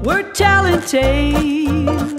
We're telling tales.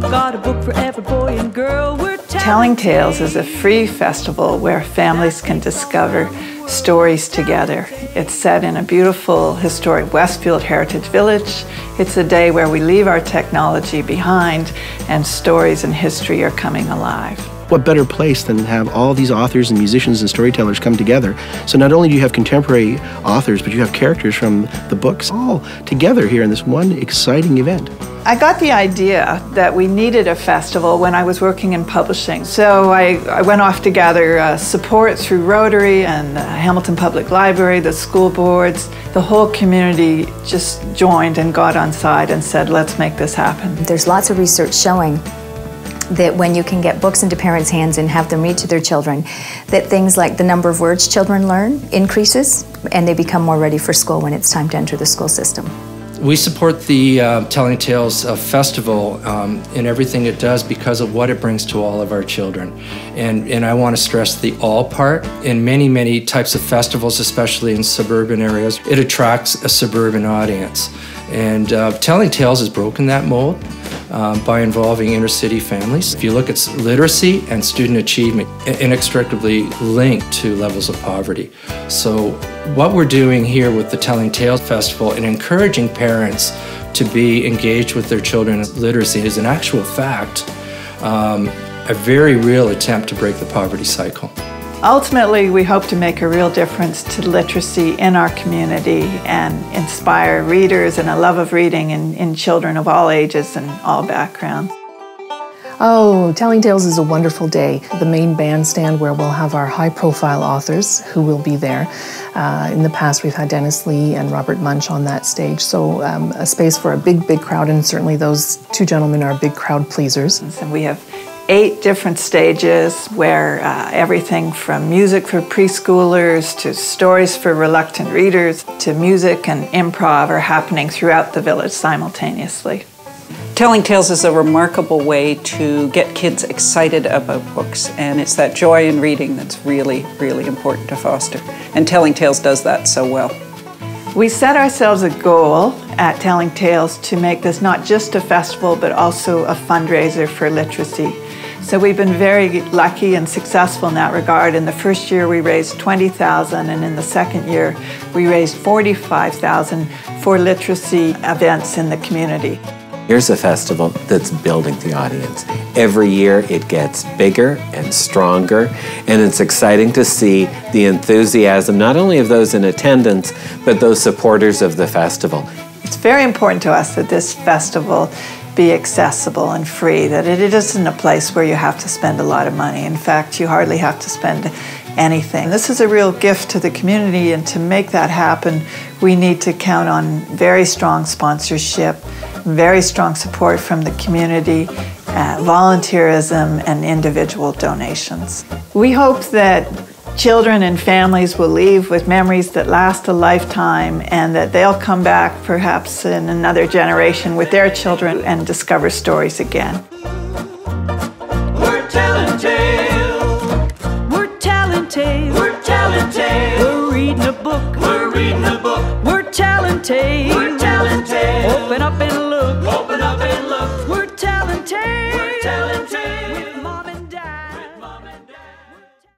Got a book for every boy and girl. We're Telling Tales is a free festival where families can discover stories together. It's set in a beautiful historic Westfield Heritage Village. It's a day where we leave our technology behind and stories and history are coming alive. What better place than to have all these authors and musicians and storytellers come together? So not only do you have contemporary authors, but you have characters from the books all together here in this one exciting event. I got the idea that we needed a festival when I was working in publishing. So I went off to gather support through Rotary and the Hamilton Public Library, the school boards. The whole community just joined and got on side and said, let's make this happen. There's lots of research showing that when you can get books into parents' hands and have them read to their children, that things like the number of words children learn increases and they become more ready for school when it's time to enter the school system. We support the Telling Tales Festival in everything it does because of what it brings to all of our children. And I want to stress the all part. In many, many types of festivals, especially in suburban areas, it attracts a suburban audience. And Telling Tales has broken that mold by involving inner-city families. If you look at literacy and student achievement, inextricably linked to levels of poverty. So what we're doing here with the Telling Tales Festival and encouraging parents to be engaged with their children's literacy is in actual fact a very real attempt to break the poverty cycle. Ultimately, we hope to make a real difference to literacy in our community and inspire readers and a love of reading in children of all ages and all backgrounds. Oh, Telling Tales is a wonderful day. The main bandstand where we'll have our high-profile authors who will be there. In the past, we've had Dennis Lee and Robert Munch on that stage, so a space for a big, big crowd, and certainly those two gentlemen are big crowd pleasers. And we have 8 different stages where everything from music for preschoolers to stories for reluctant readers to music and improv are happening throughout the village simultaneously. Telling Tales is a remarkable way to get kids excited about books, and it's that joy in reading that's really, really important to foster. And Telling Tales does that so well. We set ourselves a goal at Telling Tales to make this not just a festival, but also a fundraiser for literacy. So we've been very lucky and successful in that regard. In the first year we raised $20,000, and in the second year we raised $45,000 for literacy events in the community. Here's a festival that's building the audience. Every year it gets bigger and stronger, and it's exciting to see the enthusiasm not only of those in attendance, but those supporters of the festival. It's very important to us that this festival be accessible and free, that it isn't a place where you have to spend a lot of money. In fact, you hardly have to spend anything. This is a real gift to the community, and to make that happen, we need to count on very strong sponsorship, very strong support from the community, volunteerism, and individual donations. We hope that children and families will leave with memories that last a lifetime, and that they'll come back perhaps in another generation with their children and discover stories again. We're telling tales. We're telling tales. We're telling tales. We're reading a book. We're reading a book. We're telling tales. We're telling tales. Open up and look.